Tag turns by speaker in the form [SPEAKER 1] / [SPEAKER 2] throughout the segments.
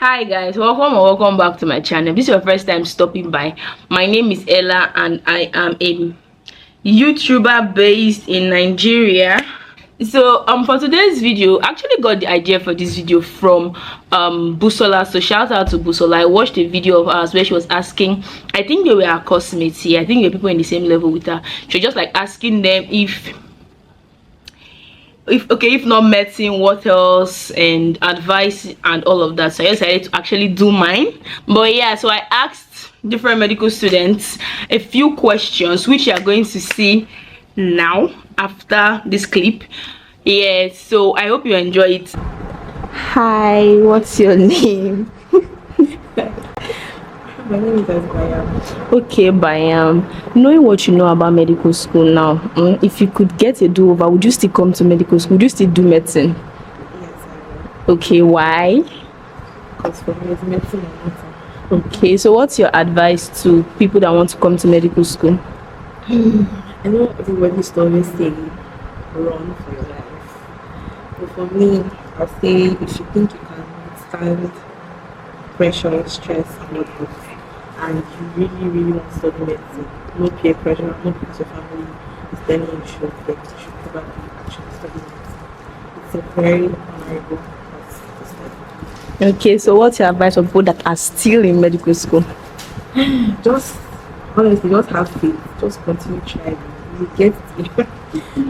[SPEAKER 1] Hi guys, welcome or welcome back to my channel. If this is your first time stopping by, my name is Ella and I am a YouTuber based in Nigeria. So for today's video, I actually got the idea for this video from Busola. So shout out to Busola. I watched a video of ours where she was asking, I think they were our coursemates here, I think they were people in the same level with her. She was just like asking them if not medicine, what else, and advice and all of that. So I decided to actually do mine. But yeah, so I asked different medical students a few questions which you are going to see now after this clip. Yeah, so I hope you enjoy it. Hi, what's your name?
[SPEAKER 2] My name is Bayam.
[SPEAKER 1] Okay, Bayam. Knowing what you know about medical school now, if you could get a do-over, would you still come to medical school? Would you still do medicine?
[SPEAKER 2] Yes, I will.
[SPEAKER 1] Okay, why?
[SPEAKER 2] Because for me, it's medicine and medicine.
[SPEAKER 1] Okay, so what's your advice to people that want to come to medical school?
[SPEAKER 2] I know everybody used to always say run for your life. But for me, I'll say if you think you can stand pressure, stress, and what else, and you really want to study medicine, no peer pressure, not because your family is telling you should, then you should probably actually study medicine. It's a very honorable course to study.
[SPEAKER 1] Okay, so what's your advice for people that are still in medical school?
[SPEAKER 2] Just honestly, just have faith. Just continue trying. You get it.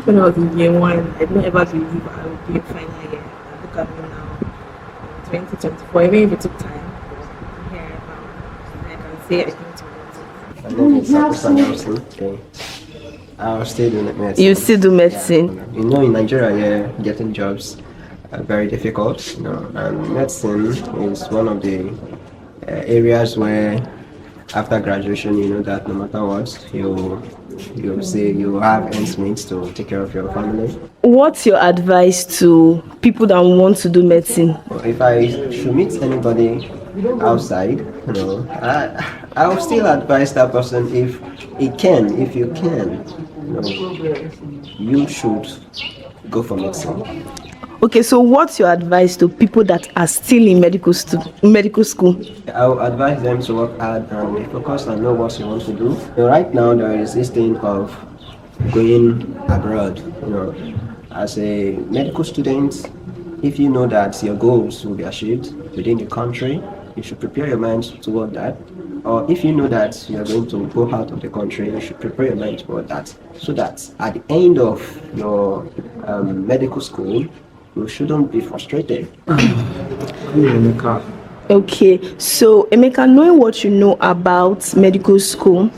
[SPEAKER 2] When I was in year one, I didn't ever believe I would be a final year. And look at me now, 2024. Even if it took time, but here I am. I can say I came to medicine.
[SPEAKER 3] My name is Sakusan Nelson. Okay. I'll still do medicine.
[SPEAKER 1] You still do medicine?
[SPEAKER 3] Yeah. You know, in Nigeria, yeah, getting jobs are very difficult. You know, and medicine is one of the areas where, after graduation, you know that no matter what, you say you have ends meet to take care of your family.
[SPEAKER 1] What's your advice to people that want to do medicine?
[SPEAKER 3] If I should meet anybody outside, you know, I'll still advise that person if you can, you know, you should go for medicine.
[SPEAKER 1] Okay, so what's your advice to people that are still in medical school?
[SPEAKER 3] I'll advise them to work hard and be focused and know what you want to do. You know, right now there is this thing of going abroad. You know, as a medical student, if you know that your goals will be achieved within the country, you should prepare your mind toward that. Or if you know that you are going to go out of the country, you should prepare your mind toward that. So that at the end of your medical school, you shouldn't be frustrated.
[SPEAKER 1] Okay, so Emeka, knowing what you know about medical school,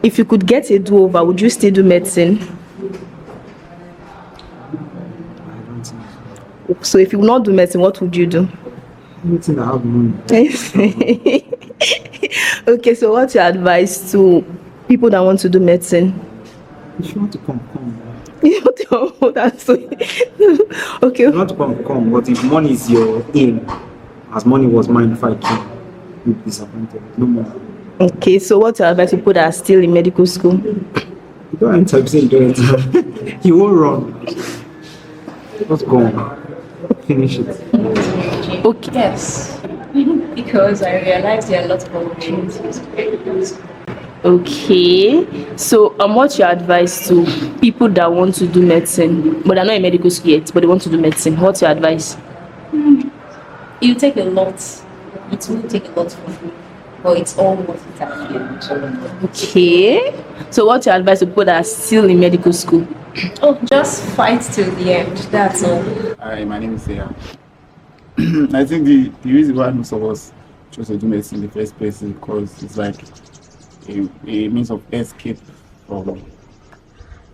[SPEAKER 1] if you could get a do-over, would you still do medicine?
[SPEAKER 4] I don't think
[SPEAKER 1] So if you would not do medicine, what would you do?
[SPEAKER 4] anything that have money.
[SPEAKER 1] Okay, so what's your advice to people that want to do medicine?
[SPEAKER 4] If you want to come.
[SPEAKER 1] That's so okay.
[SPEAKER 4] If you want to come. But if money is your aim, as money was mine if I came, you'll be disappointed. No more.
[SPEAKER 1] Okay, so what's your advice to people that are still in medical school?
[SPEAKER 4] You don't enter, you say you don't enter. You won't run. Just go on. Finish it.
[SPEAKER 1] Okay.
[SPEAKER 5] Yes, because I realized there are a lot of opportunities.
[SPEAKER 1] Okay, so what's your advice to people that want to do medicine but they're not in medical school yet, but they want to do medicine? What's your advice?
[SPEAKER 5] It take a lot. It will take a lot from you, but it's all worth it at the end.
[SPEAKER 1] Okay, so what's your advice to people that are still in medical school?
[SPEAKER 5] Oh, just fight till the end. That's all.
[SPEAKER 6] Hi, my name is Sia. I think the reason why most of us chose to do medicine in the first place is because it's like a means of escape from,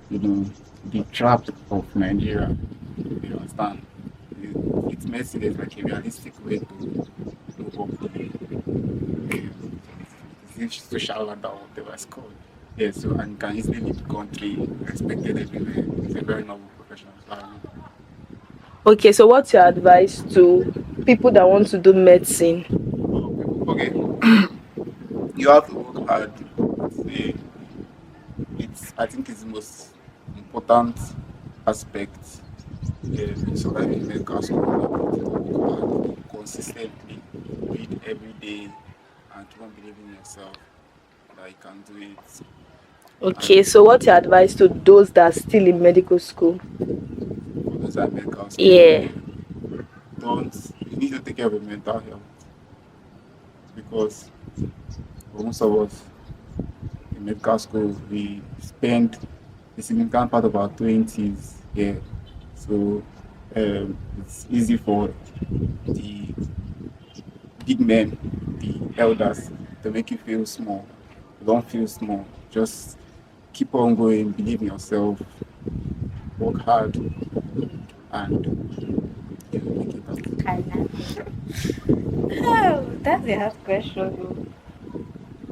[SPEAKER 6] you know, the trap of Nigeria. You understand? It's medicine is like a realistic way to work. It's social ladder, whatever it's called. Yeah, so and you can easily leave the country, respected everywhere. It's a very noble profession.
[SPEAKER 1] Okay, so what's your advice to people that want to do medicine?
[SPEAKER 6] Okay. You have to work hard. I think it's the most important aspect in surviving medical school. Consistently read every day, and keep on believing in yourself that you can do it.
[SPEAKER 1] Okay, so what's your advice to those that are still in medical school?
[SPEAKER 6] For those that make us,
[SPEAKER 1] Yeah.
[SPEAKER 6] you need to take care of your mental health, because for most of us in medical school, we spend a significant part of our 20s here. So it's easy for the big men, the elders, to make you feel small. You don't feel small. Just keep on going, believe in yourself, work hard, and you will make it out.
[SPEAKER 5] Oh, that's a hard question.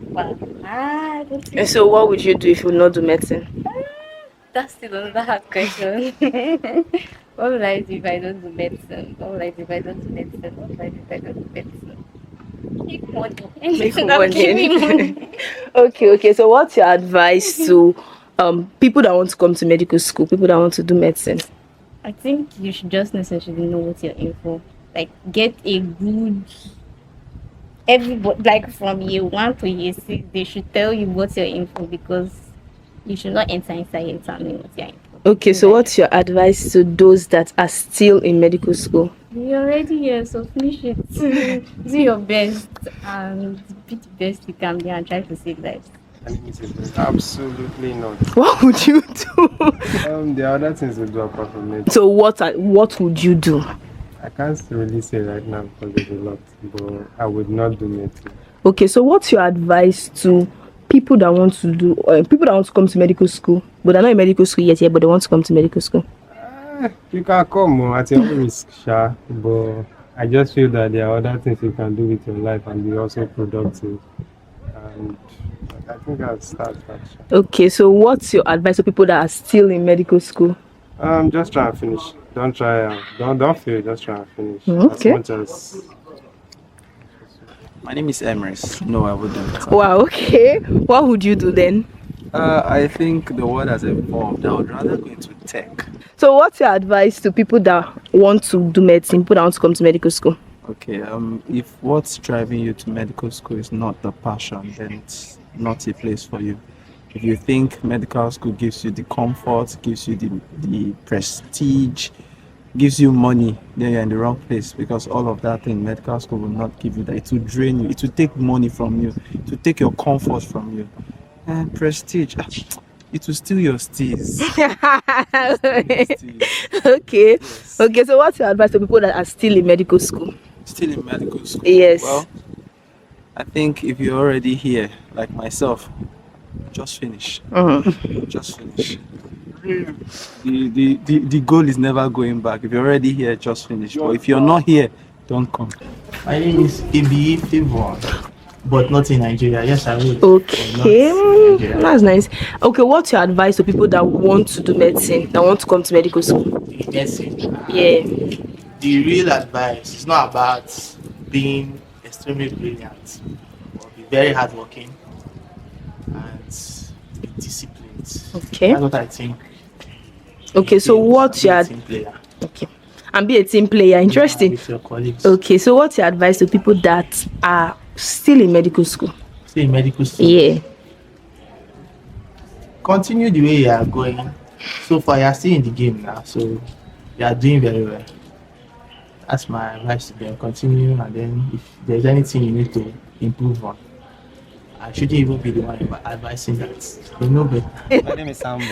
[SPEAKER 5] Wow. I don't think
[SPEAKER 1] And so what would you do if you would not do medicine?
[SPEAKER 5] that's still another hard question. What will I do if I don't do medicine? What will I do if I don't do medicine? What will I do if I don't do medicine? Make money.
[SPEAKER 1] Make
[SPEAKER 5] I'm
[SPEAKER 1] money.
[SPEAKER 5] giving money.
[SPEAKER 1] Okay, so what's your advice to people that want to come to medical school, people that want to do medicine?
[SPEAKER 5] I think you should just necessarily know what you're in for. Like, get a good. Everybody, like from year 1 to year 6, they should tell you what you're in for, because you should not enter inside without knowing what you're in for.
[SPEAKER 1] Okay, so what's your advice to those that are still in medical school?
[SPEAKER 5] You're already here, so finish it. Do your best and be the best you can be and try to save lives.
[SPEAKER 7] Absolutely not.
[SPEAKER 1] What would you do?
[SPEAKER 7] There are other things to do apart from it.
[SPEAKER 1] So what would you do?
[SPEAKER 7] I can't really say right now because there's a lot, but I would not do medicine.
[SPEAKER 1] Okay, so what's your advice to people that want to come to medical school, but they're not in medical school yet, but they want to come to medical school?
[SPEAKER 7] You can come at your own risk, Sha, but I just feel that there are other things you can do with your life and be also productive. And I think I'll start that. Sha.
[SPEAKER 1] Okay, so what's your advice to people that are still in medical school?
[SPEAKER 7] Just try and finish. Don't try. Don't fail. Just try and finish.
[SPEAKER 1] Okay.
[SPEAKER 7] As much as.
[SPEAKER 8] My name is Emrys. No, I wouldn't.
[SPEAKER 1] Wow, okay. What would you do then?
[SPEAKER 8] I think the world has evolved. I would rather go into tech.
[SPEAKER 1] So what's your advice to people that want to do medicine, people that want to come to medical school?
[SPEAKER 8] Okay, if what's driving you to medical school is not the passion, then it's not a place for you. If you think medical school gives you the comfort, gives you the prestige, gives you money, then you're in the wrong place, because all of that in medical school will not give you that. It will drain you. It will take money from you. It will take your comfort from you. And prestige, it will steal your steez.
[SPEAKER 1] Okay. Yes. Okay, so what's your advice to people that are still in medical school?
[SPEAKER 8] Still in medical school?
[SPEAKER 1] Yes.
[SPEAKER 8] Well, I think if you're already here, like myself, just finish. Just finish. The goal is never going back. If you're already here, just finish. But if you're not here, don't come.
[SPEAKER 9] My name is Ibi Favor, but not in Nigeria. Yes, I would.
[SPEAKER 1] Okay, that's nice. Okay, what's your advice to people that want to do medicine, that want to come to medical school?
[SPEAKER 9] Medicine.
[SPEAKER 1] Yeah.
[SPEAKER 9] The real advice is not about being extremely brilliant, but be very hardworking and be disciplined.
[SPEAKER 1] Okay.
[SPEAKER 9] That's what I think.
[SPEAKER 1] Okay, so what's your
[SPEAKER 9] team player?
[SPEAKER 1] Okay, and be a team player. Interesting.
[SPEAKER 9] With your colleagues.
[SPEAKER 1] Okay, so what's your advice to people that are still in medical school?
[SPEAKER 9] Still in medical school.
[SPEAKER 1] Yeah.
[SPEAKER 9] Continue the way you are going. So far, you are still in the game now, so you are doing very well. That's my advice to them. Continue, and then if there's anything you need to improve on, I shouldn't even be the one advising that. You know better.
[SPEAKER 10] My name is Sambo.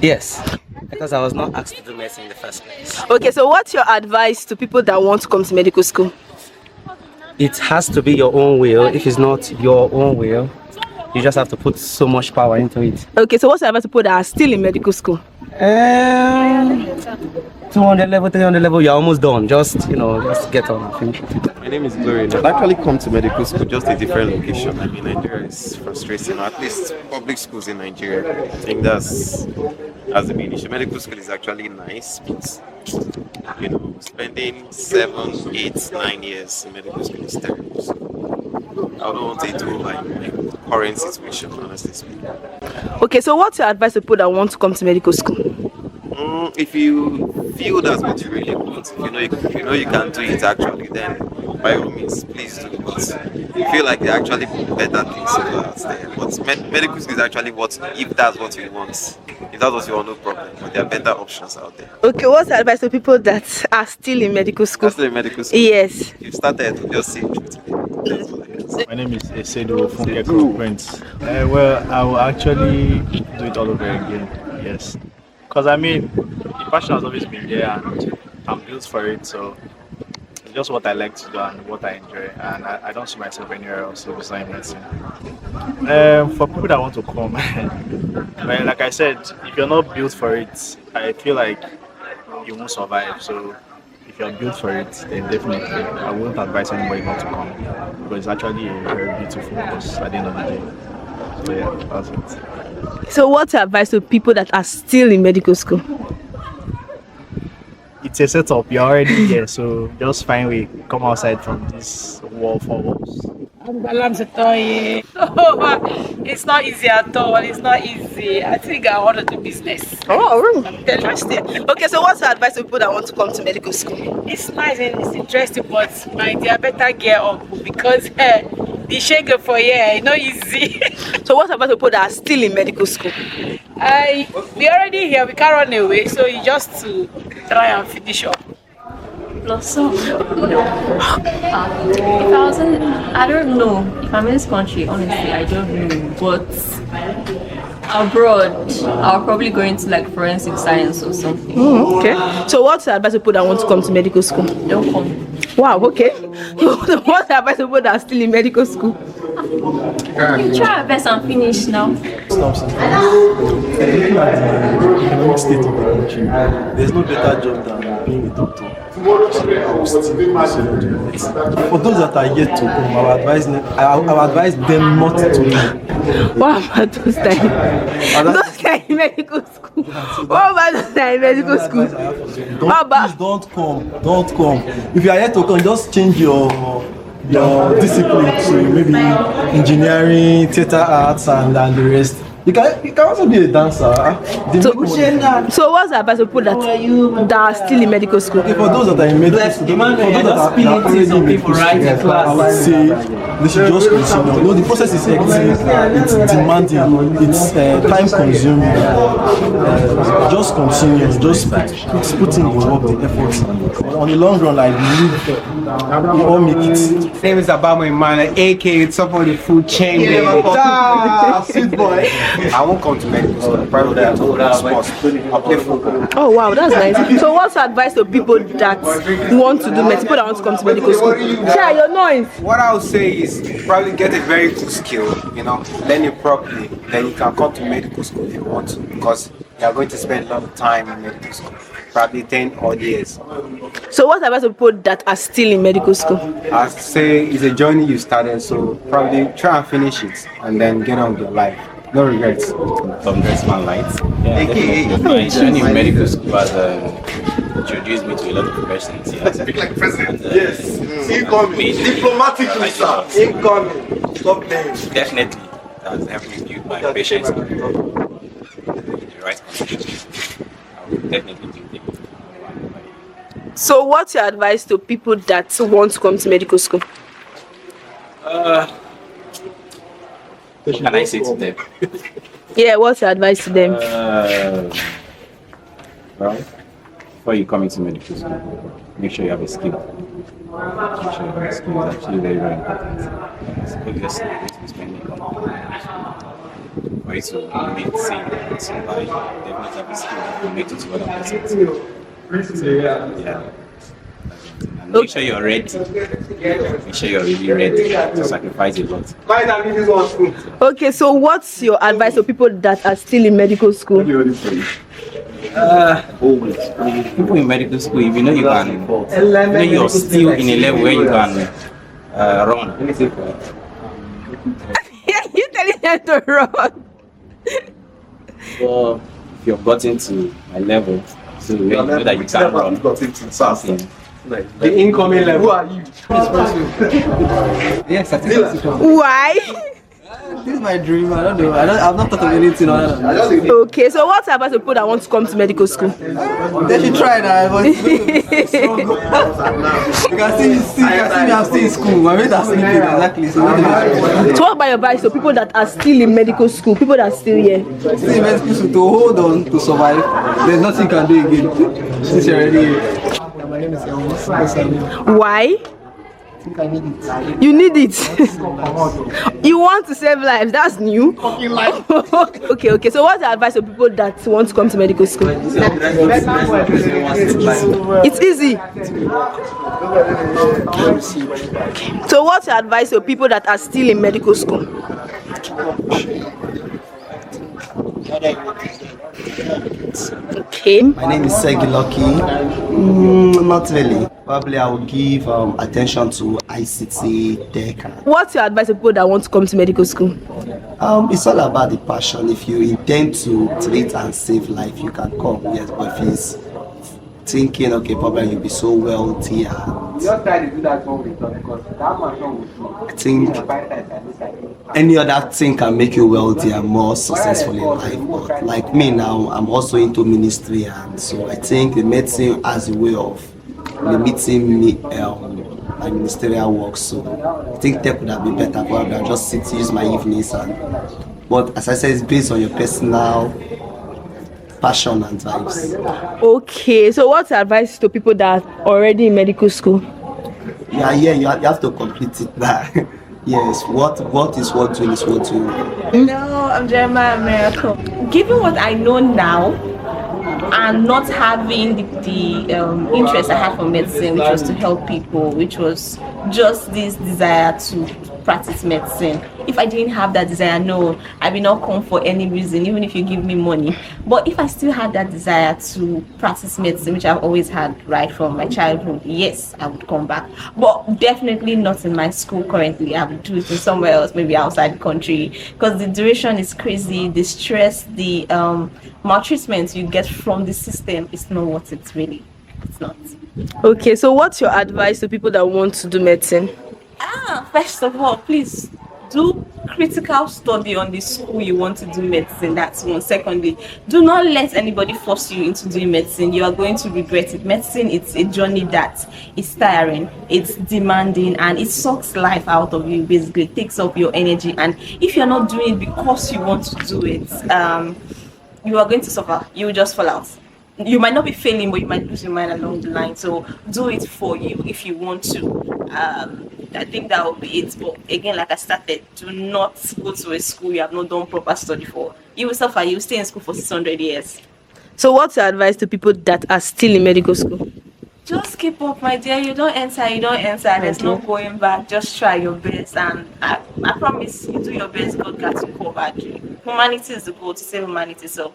[SPEAKER 10] Yes, because I was not asked to do medicine in the first place.
[SPEAKER 1] Okay, so what's your advice to people that want to come to medical school?
[SPEAKER 10] It has to be your own will. If it's not your own will, you just have to put so much power into it.
[SPEAKER 1] Okay, so what's your advice to people that are still in medical school?
[SPEAKER 10] 200 level, 300 level, you're almost done. Just get on and finish it.
[SPEAKER 11] My name is Glory. I actually come to medical school, just a different location. I mean, Nigeria is frustrating, or at least public schools in Nigeria. I think that's the main issue. Medical school is actually nice, but spending 7, 8, 9 years in medical school is terrible. So I don't want it to like my current situation, honestly speaking.
[SPEAKER 1] Okay, so what's your advice to people that want to come to medical school?
[SPEAKER 11] If you feel that's what you really want, if you know you can do it actually, then by all means, please do. But I feel like there are actually better things to do out there. But medical school is actually what, if that's what you want. If that's what you want, no problem. But there are better options out there.
[SPEAKER 1] Okay, what's the advice to people that are still in medical school?
[SPEAKER 11] Still in medical school.
[SPEAKER 1] Yes.
[SPEAKER 11] If you started, just see it.
[SPEAKER 12] My name is Esedo Funke Prince. Well, I will actually do it all over again. Yes. Because I mean, the passion has always been there and I'm built for it. So it's just what I like to do and what I enjoy. And I don't see myself anywhere else besides medicine. For people that want to come, well, like I said, if you're not built for it, I feel like you won't survive. So if you're built for it, then definitely I wouldn't advise anybody not to come, because it's actually a very beautiful course at the end of the day. So yeah, that's it.
[SPEAKER 1] So what's your advice to people that are still in medical school?
[SPEAKER 12] It's a setup, you're already here, so just find a way, come outside from this wall, 4 walls.
[SPEAKER 13] It's not easy at all. It's not easy. I think I want to do business.
[SPEAKER 1] Oh, really? Interesting. Okay, so what's your advice to people that want to come to medical school?
[SPEAKER 13] It's nice and it's interesting, but my dear, better gear up because the shake for it's not easy.
[SPEAKER 1] So what's about people that are still in medical school?
[SPEAKER 13] We already here. We can't run away, so you just to try and finish up.
[SPEAKER 14] So, if I wasn't, I don't know. If I'm in this country, honestly, I don't know. But abroad, I'll probably go into like forensic science or something.
[SPEAKER 1] Okay. So what's the advice to people that want to come to medical school?
[SPEAKER 14] Don't come.
[SPEAKER 1] Wow, okay. What's the advice to people that are still in medical school?
[SPEAKER 14] You try your best and finish now.
[SPEAKER 12] Economic state of the country, there's no better job than being a doctor. For those that are yet to come, I will advise them not to come.
[SPEAKER 1] What about those that are in medical school? What about those that are in medical school?
[SPEAKER 12] Please don't come. If you are yet to come, just change your discipline to maybe engineering, theater arts, and the rest. You can also be a dancer.
[SPEAKER 1] So what's the advice to people that are still in medical school?
[SPEAKER 12] Okay, for those that are in medical school, for those that are already in medical school, I would say they should just continue. No, the process is hectic, it's demanding, it's time consuming. Just continue, just put in the work, the effort. On the long run, I believe you all make it.
[SPEAKER 15] Name is Abama Imana, aka top of the food chain.
[SPEAKER 12] Sweet boy.
[SPEAKER 3] I won't come to medical school. Probably I sports. I'll play football.
[SPEAKER 1] Oh wow, that's nice. So what's your advice to people that want to do medicine, people that want to come to medical school? Share your noise.
[SPEAKER 15] What I would say is probably get a very good skill, learn it properly. Then you can come to medical school if you want to, because you are going to spend a lot of time in medical school, probably 10 odd years.
[SPEAKER 1] So what's advice to people that are still in medical school?
[SPEAKER 15] I'd say it's a journey you started, so probably try and finish it and then get on with your life. No regrets.
[SPEAKER 16] Congressman Light. Yeah, my journey in medical school has introduced me to a lot of questions. Yeah.
[SPEAKER 17] Speak like president. Yes. Incoming. Diplomatically, sir. Incoming. Stop playing.
[SPEAKER 16] Definitely. That's helped me build my patience. The right conditions. I will definitely do it.
[SPEAKER 1] So what's your advice to people that want to come to medical school?
[SPEAKER 16] What can I say to them?
[SPEAKER 1] Yeah, what's your advice to them?
[SPEAKER 16] Well, before you come into medical school, make sure you have a skill. Make sure you have a skill is actually very, very important. So obviously, you're going to be spending for you to make the same and survive. Definitely have a skill to make it to other persons. So, yeah. And make sure you're ready. Make sure you're really ready to sacrifice a lot.
[SPEAKER 1] Okay, so what's your advice to people that are still in medical school?
[SPEAKER 16] People in medical school, if you know you're still in a level where you can run.
[SPEAKER 1] Yeah, you're telling them to run.
[SPEAKER 16] Well, if you've gotten to my level, so you know that you can run something.
[SPEAKER 15] The incoming level. Who are you?
[SPEAKER 16] Yes, I think
[SPEAKER 1] Why?
[SPEAKER 18] This is my dream. I don't know. I've not thought of anything other than that.
[SPEAKER 1] Okay, so what's about the people that want to come to medical school?
[SPEAKER 18] They should try that. But it's going to be so good. You can see me. I'm still in school. My mates are sleeping. Exactly. So
[SPEAKER 1] what about your advice to people that are still in medical school? People that are still here.
[SPEAKER 18] Still in medical school to hold on to survive. There's nothing you can do again. Since you're already here. My name is Elvis.
[SPEAKER 1] Why?
[SPEAKER 18] I think I need it.
[SPEAKER 1] You need it. You want to save lives. That's new. Okay. So what's the advice of people that want to come to medical school? It's easy. So what's your advice of people that are still in medical school? Okay.
[SPEAKER 18] My name is Segi Lucky. Not really. Probably I will give attention to ICT, tech.
[SPEAKER 1] What's your advice to people that want to come to medical school?
[SPEAKER 18] It's all about the passion. If you intend to treat and save life, you can come. Yes, but if it's thinking, okay, probably you'll be so wealthy and I think any other thing can make you wealthy and more successful in life. But like me now, I'm also into ministry, and so I think the medicine has a way of limiting me my ministerial work. So I think tech would have been better for me. I just sit to use my evenings, but as I said, it's based on your personal passion and drives.
[SPEAKER 1] Okay, so what's your advice to people that are already in medical school?
[SPEAKER 18] You have to complete it that. Yes, what is what doing is what doing.
[SPEAKER 14] No, I'm Jeremiah Miracle. Given what I know now, and not having the interest I had for medicine, which was to help people, which was just this desire to practice medicine. If I didn't have that desire, no, I will not come for any reason, even if you give me money. But if I still had that desire to practice medicine, which I've always had right from my childhood, yes, I would come back. But definitely not in my school currently. I would do it in somewhere else, maybe outside the country, because the duration is crazy. The stress, the maltreatment you get from the system is not what it's really. It's not.
[SPEAKER 1] Okay, so what's your advice to people that want to do medicine?
[SPEAKER 14] First of all, please do critical study on the school you want to do medicine. That's one. Secondly, do not let anybody force you into doing medicine. You are going to regret it. Medicine, it's a journey that is tiring, it's demanding, and it sucks life out of you. Basically, it takes up your energy, and if you're not doing it because you want to do it, you are going to suffer. You will just fall out. You might not be failing, but you might lose your mind along the line. So do it for you if you want to. I think that will be it. But again, like I started, do not go to a school you have not done proper study for. You will suffer. You will stay in school for 600 years.
[SPEAKER 1] So what's your advice to people that are still in medical school?
[SPEAKER 14] Just keep up, my dear. You don't enter. There's no going back. Just try your best, and I promise you do your best. God got you covered. Humanity is the goal, to save humanity. So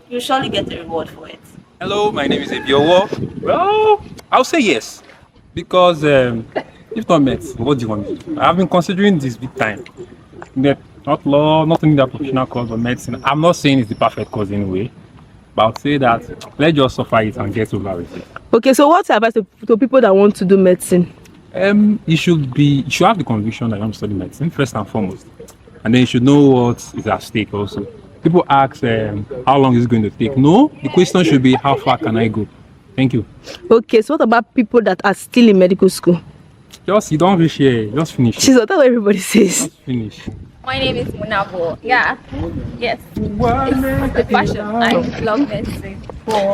[SPEAKER 14] you surely get the reward for it.
[SPEAKER 19] Hello, my name is Ebiowo. Well, I'll say yes, because if not met, what do you want me to do? I've been considering this big time. Not law, not only that professional course, but medicine. I'm not saying it's the perfect course anyway, but I'll say that let's just suffer it and get over with it.
[SPEAKER 1] Okay, so what's your advice to people that want to do medicine?
[SPEAKER 19] You should have the conviction that you want to study medicine first and foremost, and then you should know what is at stake also. People ask how long is it going to take? No, the question should be how far can I go? Thank you.
[SPEAKER 1] Okay, so what about people that are still in medical school?
[SPEAKER 19] You don't reach here, just finish.
[SPEAKER 1] That's what everybody says.
[SPEAKER 19] Just finish.
[SPEAKER 5] My name is Munabo. Yeah. Yes. It's the passion. I love medicine.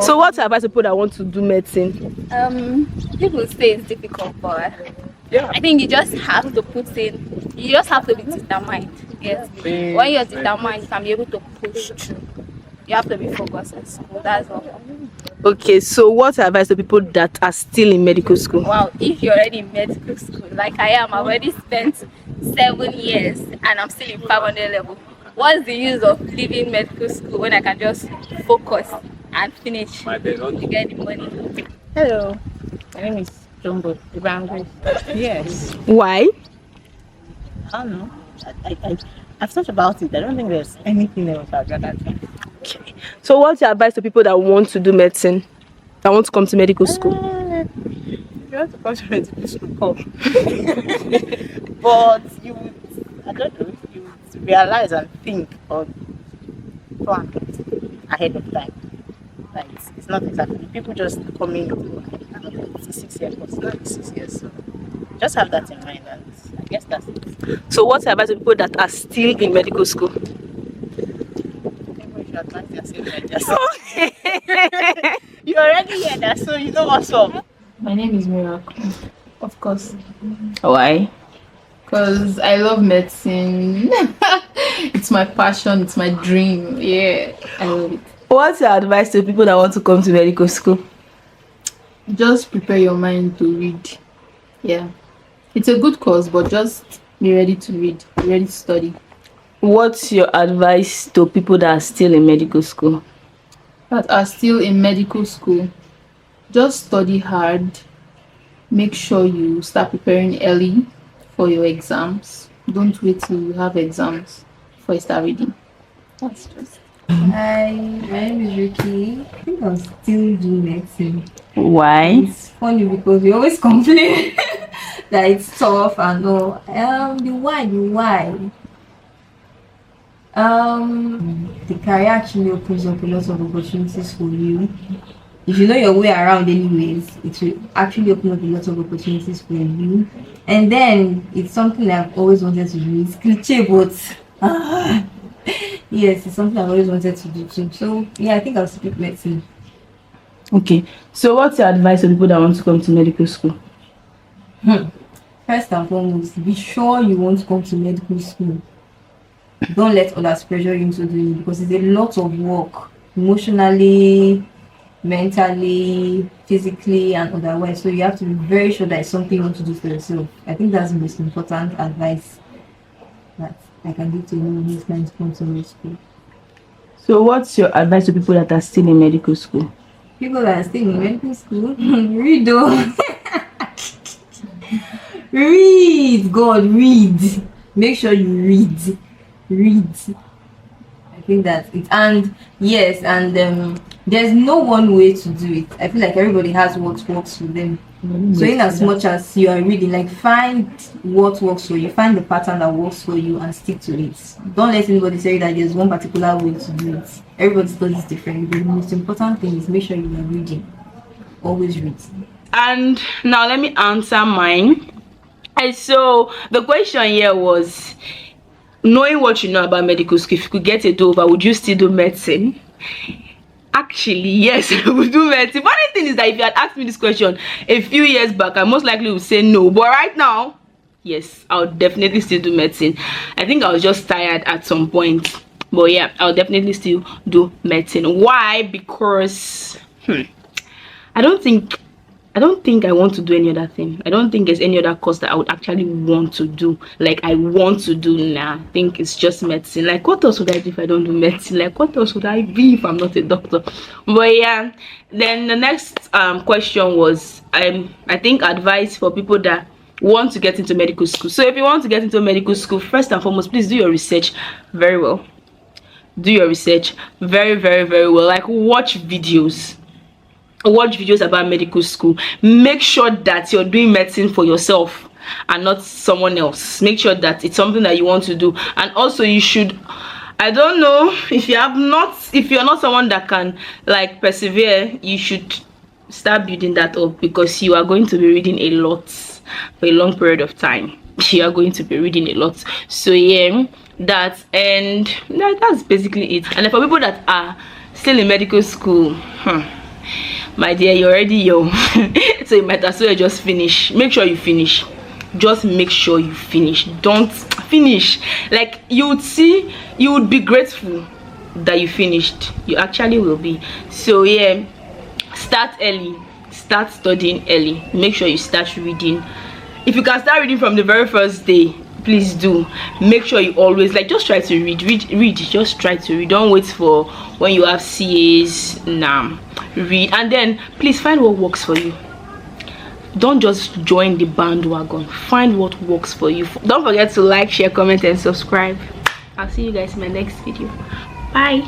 [SPEAKER 1] So what's your advice to people that want to do medicine?
[SPEAKER 5] People say it's difficult, but I think you just have to you just have to be determined. Yes. When you're determined, you can be able to push through. You have to be focused in school. That's all.
[SPEAKER 1] Okay, so what's your advice to people that are still in medical school?
[SPEAKER 5] Wow, if you're already in medical school, like I am, I've already spent 7 years and I'm still in 500 level. What's the use of leaving medical school when I can just focus and finish to get the money?
[SPEAKER 13] Hello, my name is Jumbo Ibrahim. Yes.
[SPEAKER 1] Why?
[SPEAKER 13] I don't know. I've thought about it. I don't think there's anything else I'd rather do.
[SPEAKER 1] Okay. So what's your advice to people that want to do medicine, that want to come to medical school?
[SPEAKER 13] You want to come to medical school, come. But I don't know, you would realize and think or plan ahead of time. Like it's not exactly people just coming to it's a 6 year course, not 6 years. So just have that in mind, and I guess that's it.
[SPEAKER 1] So what's your advice to people that are still in medical school?
[SPEAKER 13] Everyone should advance themselves like that. You already hear that, so you know what's up.
[SPEAKER 20] My name is Miracle, of course,
[SPEAKER 1] Why?
[SPEAKER 20] because I love medicine. It's my passion, it's my dream. Yeah, I love it.
[SPEAKER 1] What's your advice to people that want to come to medical school?
[SPEAKER 20] Just prepare your mind to read. Yeah, it's a good course, but just be ready to read, be ready to study.
[SPEAKER 1] What's your advice to people that are still in medical school?
[SPEAKER 20] That are still in medical school, just study hard. Make sure you start preparing early for your exams. Don't wait till you have exams before you start reading. That's just.
[SPEAKER 21] Hi, my name is Ricky. I think I'll still do medicine.
[SPEAKER 1] Why?
[SPEAKER 21] It's funny because we always complain that it's tough and all. The why? The career actually opens up a lot of opportunities for you. If you know your way around anyways, it will actually open up a lot of opportunities for you. And then it's something that I've always wanted to do. It's cliche, but yes, it's something I've always wanted to do too. So yeah, I think I'll speak medicine.
[SPEAKER 1] Okay. So what's your advice to people that want to come to medical school?
[SPEAKER 21] First and foremost, be sure you want to come to medical school. Don't let others pressure you into doing it, because it's a lot of work, emotionally, mentally, physically, and otherwise. So you have to be very sure that it's something you want to do for yourself. I think that's the most important advice that I can give to anyone who's planning to come to medical school.
[SPEAKER 1] So what's your advice to people that are still in medical school?
[SPEAKER 21] People that are still in medical school, read though. Read, God, read. Make sure you read. I think that's it. And yes, and there's no one way to do it. I feel like everybody has what works for them. So in as much as you are reading, like find what works for you, find the pattern that works for you and stick to it. Don't let anybody say that there's one particular way to do it. Everybody does it differently. The most important thing is make sure you are reading. Always read.
[SPEAKER 1] And now let me answer mine. And so the question here was, knowing what you know about medical school, if you could get it over, would you still do medicine? Actually, yes, I would do medicine. Funny thing is that if you had asked me this question a few years back, I most likely would say no. But right now, yes, I would definitely still do medicine. I think I was just tired at some point. But yeah, I'll definitely still do medicine. Why? Because I don't think I want to do any other thing. I don't think there's any other course that I would actually want to do. Like I want to do now. I think it's just medicine. Like what else would I do if I don't do medicine? Like what else would I be if I'm not a doctor? But yeah, then the next question was I think advice for people that want to get into medical school. So if you want to get into medical school, first and foremost, please do your research very well. Do your research very, very, very well. Like watch videos about medical school. Make sure that you're doing medicine for yourself and not someone else. Make sure that it's something that you want to do. And also you should, I don't know, if you're not someone that can like persevere, you should start building that up, because you are going to be reading a lot for a long period of time. You are going to be reading a lot. So yeah, that's basically it. And for people that are still in medical school, my dear, you're already young. So you might as well just finish. Make sure you finish. Just make sure you finish. Don't finish. Like you would be grateful that you finished. You actually will be. So yeah, start early. Start studying early. Make sure you start reading. If you can start reading from the very first day, please do. Make sure you always just try to read. Just try to read. Don't wait for when you have CAs. Read, and then please find what works for you. Don't just join the bandwagon. Find what works for you. Don't forget to like, share, comment, and subscribe. I'll see you guys in my next video. Bye.